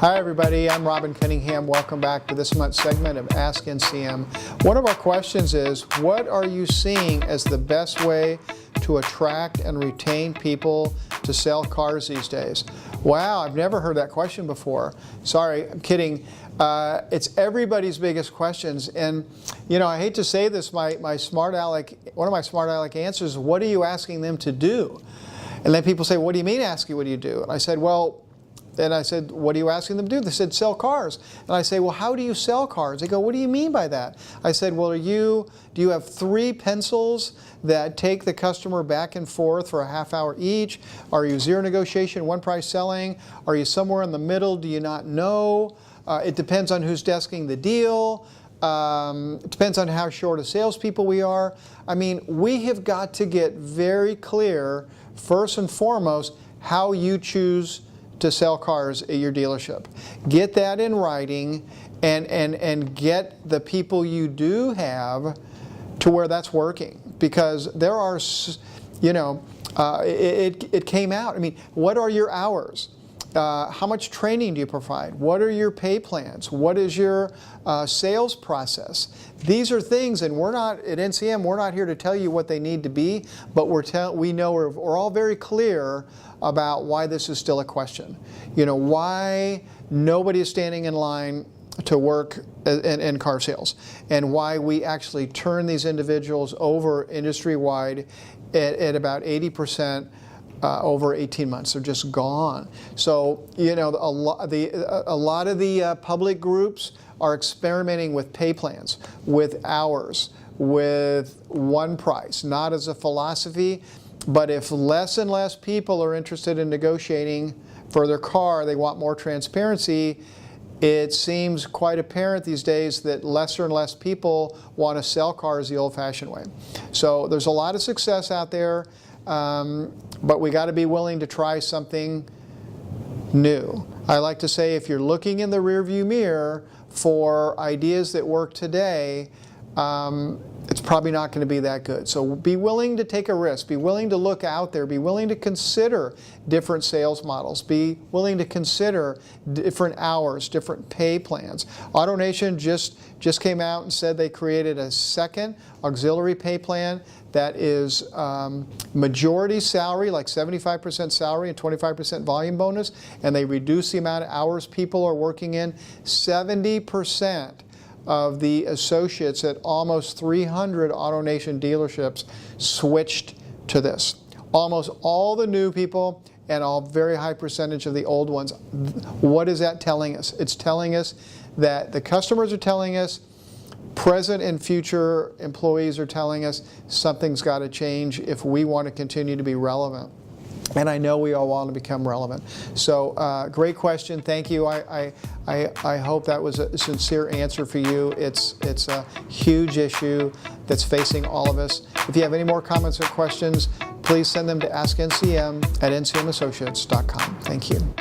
Hi everybody, I'm Robin Cunningham. Welcome back to this month's segment of Ask NCM. One of our questions is, what are you seeing as the best way to attract and retain people to sell cars these days? Wow, I've never heard that question before. Sorry, I'm kidding. It's everybody's biggest questions. And you know, I hate to say this, one of my smart aleck answers is, what are you asking them to do? And then people say, what do you mean asking what do you do? And I said, what are you asking them to do? They said, sell cars. And I say, well, how do you sell cars? They go, what do you mean by that? I said, well, do you have 3 pencils that take the customer back and forth for a half hour each? Are you zero negotiation, one price selling? Are you somewhere in the middle? Do you not know? It depends on who's desking the deal. It depends on how short of salespeople we are. I mean, we have got to get very clear, first and foremost, how you choose to sell cars at your dealership. Get that in writing and get the people you do have to where that's working. Because there are, you know, it came out. I mean, what are your hours? How much training do you provide? What are your pay plans? What is your sales process? These are things, and we're not, at NCM, we're not here to tell you what they need to be, but we know we're all very clear about why this is still a question. You know, why nobody is standing in line to work in car sales, and why we actually turn these individuals over industry-wide at about 80%. Over 18 months, they're just gone. So, you know, a lot of the public groups are experimenting with pay plans, with hours, with one price, not as a philosophy, but if less and less people are interested in negotiating for their car, they want more transparency. It seems quite apparent these days that lesser and less people want to sell cars the old-fashioned way. So there's a lot of success out there. But we got to be willing to try something new. I like to say, if you're looking in the rearview mirror for ideas that work today, it's probably not going to be that good. So be willing to take a risk. Be willing to look out there. Be willing to consider different sales models. Be willing to consider different hours, different pay plans. AutoNation just came out and said they created a second auxiliary pay plan that is majority salary, like 75% salary and 25% volume bonus, and they reduce the amount of hours people are working in. 70% of the associates at almost 300 AutoNation dealerships switched to this. Almost all the new people and a very high percentage of the old ones. What is that telling us? It's telling us that the customers are telling us, present and future employees are telling us, something's got to change if we want to continue to be relevant. And I know we all want to become relevant. So great question. Thank you. I hope that was a sincere answer for you. It's a huge issue that's facing all of us. If you have any more comments or questions, please send them to askncm@ncmassociates.com. Thank you.